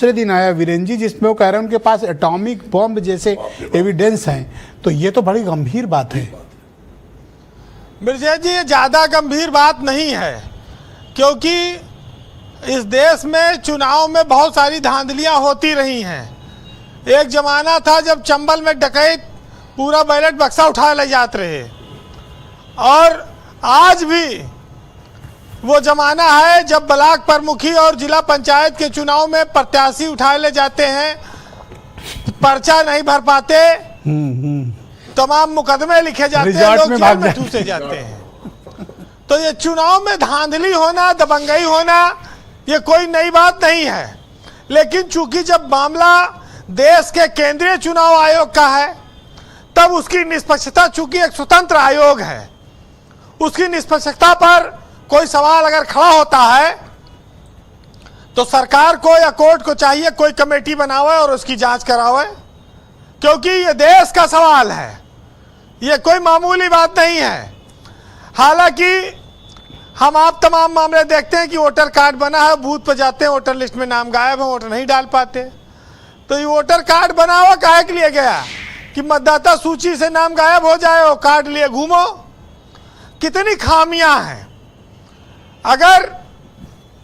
दूसरे दिन आया वीरेन जी, जिसमें वो कह रहे हैं उनके पास एटॉमिक बॉम्ब जैसे एविडेंस हैं। तो ये तो बड़ी गंभीर बात है। ब्रजेश जी, ये ज़्यादा गंभीर बात नहीं है, क्योंकि इस देश में चुनाव में बहुत सारी धांधलियां होती रही हैं। एक ज़माना था जब चंबल में डकैत पूरा बैलेट बक्सा उठा ले जाते रहे, और आज भी वो ज़माना है जब ब्लॉक प्रमुखी और जिला पंचायत के चुनाव में प्रत्याशी उठाए ले जाते हैं, पर्चा नहीं भर पाते, तमाम मुकदमे लिखे जाते हैं, लोग जेल में ठूसे जाते हैं। तो ये चुनाव में धांधली होना, दबंगई होना, ये कोई नई बात नहीं है। लेकिन चूंकि जब मामला देश के केंद्रीय चुनाव आयोग का है, तब उसकी निष्पक्षता, चूंकि एक स्वतंत्र आयोग है, उसकी निष्पक्षता पर कोई सवाल अगर खड़ा होता है तो सरकार को या कोर्ट को चाहिए कोई कमेटी बनावे और उसकी जांच करावे, क्योंकि ये देश का सवाल है, ये कोई मामूली बात नहीं है। हालांकि हम आप तमाम मामले देखते हैं कि वोटर कार्ड बना है, बूथ पर जाते हैं, वोटर लिस्ट में नाम गायब है, वोटर नहीं डाल पाते। तो ये वोटर कार्ड बना हुआ काहे के लिए गया कि मतदाता सूची से नाम गायब हो जाए और कार्ड लिए घूमो? कितनी खामियां हैं। अगर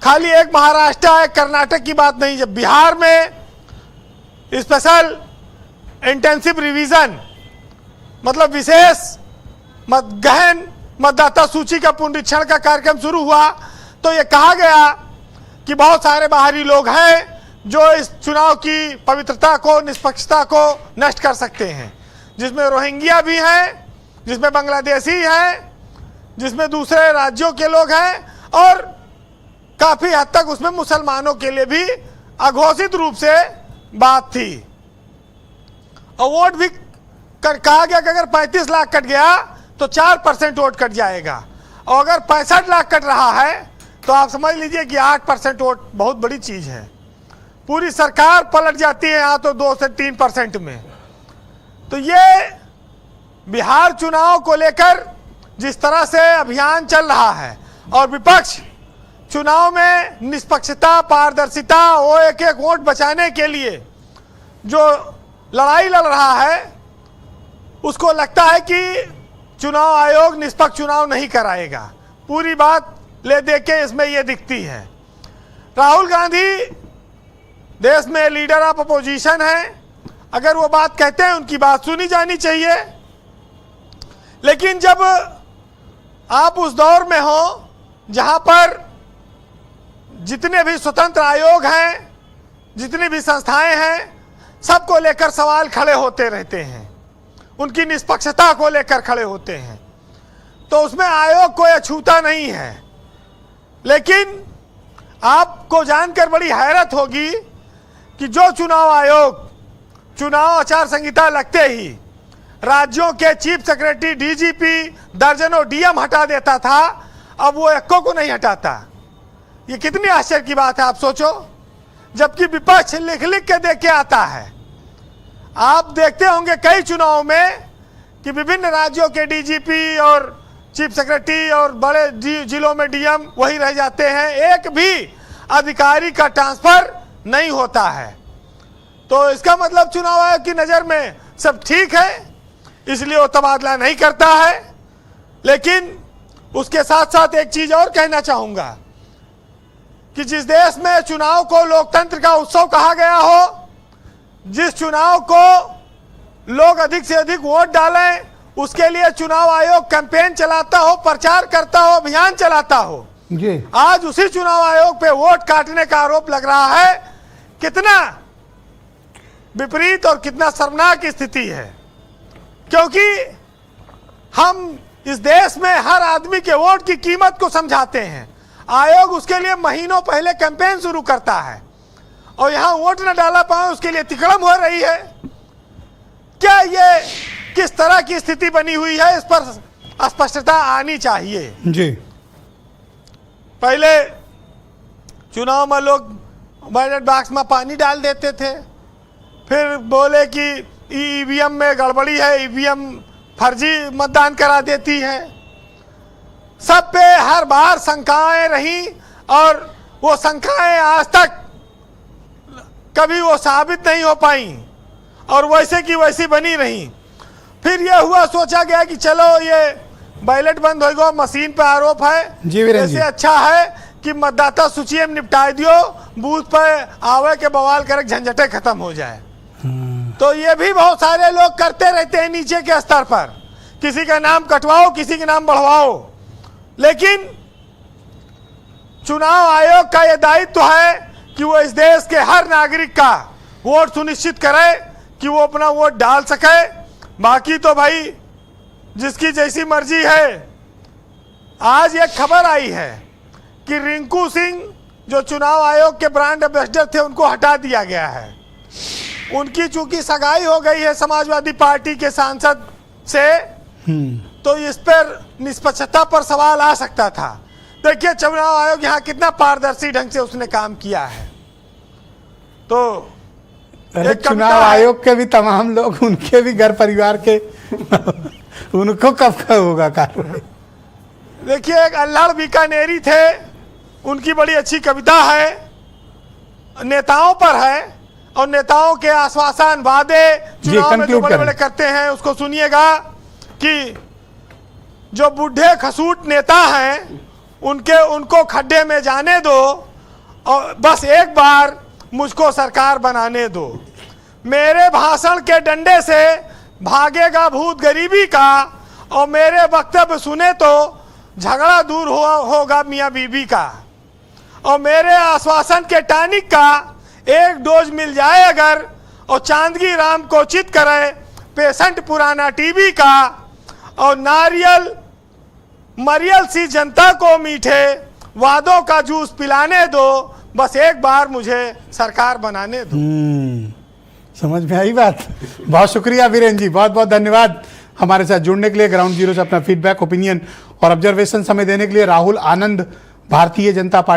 खाली एक महाराष्ट्र एक कर्नाटक की बात नहीं, जब बिहार में स्पेशल इंटेंसिव रिवीजन मतलब विशेष गहन मतदाता सूची का पुनरीक्षण का कार्यक्रम शुरू हुआ, तो ये कहा गया कि बहुत सारे बाहरी लोग हैं जो इस चुनाव की पवित्रता को, निष्पक्षता को नष्ट कर सकते हैं, जिसमें रोहिंग्या भी हैं, जिसमें बांग्लादेशी हैं, जिसमें दूसरे राज्यों के लोग हैं, और काफी हद तक उसमें मुसलमानों के लिए भी अघोषित रूप से बात थी। और वोट भी कहा गया कि अगर 35 लाख कट गया तो 4% वोट कट जाएगा, और अगर 65 लाख कट रहा है तो आप समझ लीजिए कि 8% वोट बहुत बड़ी चीज है। पूरी सरकार पलट जाती है यहाँ तो 2 से 3% में। तो ये बिहार चुनाव को लेकर जिस तरह से अभियान चल रहा है, और विपक्ष चुनाव में निष्पक्षता, पारदर्शिता, वो एक एक वोट बचाने के लिए जो लड़ाई लड़ रहा है, उसको लगता है कि चुनाव आयोग निष्पक्ष चुनाव नहीं कराएगा। पूरी बात ले दे के इसमें ये दिखती है। राहुल गांधी देश में लीडर ऑफ अपोजिशन है, अगर वो बात कहते हैं उनकी बात सुनी जानी चाहिए। लेकिन जब आप उस दौर में हो जहां पर जितने भी स्वतंत्र आयोग हैं, जितनी भी संस्थाएं हैं, सबको लेकर सवाल खड़े होते रहते हैं, उनकी निष्पक्षता को लेकर खड़े होते हैं, तो उसमें आयोग को यह छूता नहीं है। लेकिन आपको जानकर बड़ी हैरत होगी कि जो चुनाव आयोग चुनाव आचार संहिता लगते ही राज्यों के चीफ सेक्रेटरी, डीजीपी, दर्जनों डीएम हटा देता था, अब वो एको को नहीं हटाता। ये कितनी आश्चर्य की बात है, आप सोचो। जबकि विपक्ष लिख लिख के दे के आता है। आप देखते होंगे कई चुनाव में कि विभिन्न राज्यों के डीजीपी और चीफ सेक्रेटरी और बड़े जिलों में डीएम वही रह जाते हैं, एक भी अधिकारी का ट्रांसफर नहीं होता है। तो इसका मतलब चुनाव आयोग की नज़र में सब ठीक है, इसलिए वो तबादला नहीं करता है। लेकिन उसके साथ साथ एक चीज और कहना चाहूंगा कि जिस देश में चुनाव को लोकतंत्र का उत्सव कहा गया हो, जिस चुनाव को लोग अधिक से अधिक वोट डालें, उसके लिए चुनाव आयोग कैंपेन चलाता हो, प्रचार करता हो, अभियान चलाता हो, आज उसी चुनाव आयोग पे वोट काटने का आरोप लग रहा है। कितना विपरीत और कितना शर्मनाक स्थिति है, क्योंकि हम इस देश में हर आदमी के वोट की कीमत को समझाते हैं। आयोग उसके लिए महीनों पहले कैंपेन शुरू करता है, और यहां वोट न डाला पाए उसके लिए तिकड़म हो रही है। क्या ये किस तरह की स्थिति बनी हुई है, इस पर स्पष्टता आनी चाहिए जी। पहले चुनाव में लोग बैलेट बॉक्स में पानी डाल देते थे, फिर बोले कि ईवीएम में गड़बड़ी है, ईवीएम फर्जी मतदान करा देती है। सब पे हर बार शंकाएं रही, और वो शंकाएं आज तक कभी वो साबित नहीं हो पाई और वैसे की वैसी बनी रही। फिर ये हुआ, सोचा गया कि चलो ये बैलेट बंद हो गया, मशीन पे आरोप है, जी वीरेंद्र जी। ऐसे अच्छा है कि मतदाता सूची में निपटा दियो, बूथ पे आवे के बवाल करे, झंझटे खत्म हो जाए। तो ये भी बहुत सारे लोग करते रहते हैं नीचे के स्तर पर, किसी का नाम कटवाओ, किसी का नाम बढ़वाओ। लेकिन चुनाव आयोग का यह दायित्व है कि वो इस देश के हर नागरिक का वोट सुनिश्चित करे कि वो अपना वोट डाल सके। बाकी तो भाई जिसकी जैसी मर्जी है। आज एक खबर आई है कि रिंकू सिंह जो चुनाव आयोग के ब्रांड एम्बेसडर थे, उनको हटा दिया गया है। उनकी चूंकि सगाई हो गई है समाजवादी पार्टी के सांसद से, तो इस पर निष्पक्षता पर सवाल आ सकता था। देखिए चुनाव आयोग यहाँ कितना पारदर्शी ढंग से उसने काम किया है। तो एक चुनाव आयोग के भी तमाम लोग, उनके भी घर परिवार के उनको कब होगा कार्रवाई? देखिए एक अल्लाह बीकानेरी थे, उनकी बड़ी अच्छी कविता है, नेताओं पर है, और नेताओं के आश्वासन वादे चुनाव में जो बड़े बड़े करते हैं उसको सुनिएगा कि जो बूढ़े खसूट नेता हैं उनको खड्डे में जाने दो और बस एक बार मुझको सरकार बनाने दो। मेरे भाषण के डंडे से भागेगा भूत गरीबी का, और मेरे वक्तव्य सुने तो झगड़ा दूर होगा मियाँ बीबी का, और मेरे आश्वासन के टॉनिक का एक डोज मिल जाए अगर, और चांदगी राम को चित करे पेशेंट पुराना टीबी का, और नारियल मरियल सी जनता को मीठे वादों का जूस पिलाने दो, बस एक बार मुझे सरकार बनाने दो। समझ में आई बात। बहुत शुक्रिया वीरेंद्र जी, बहुत बहुत धन्यवाद हमारे साथ जुड़ने के लिए, ग्राउंड जीरो से अपना फीडबैक, ओपिनियन और ऑब्जर्वेशन समय देने के लिए। राहुल आनंद, भारतीय जनता पार्टी।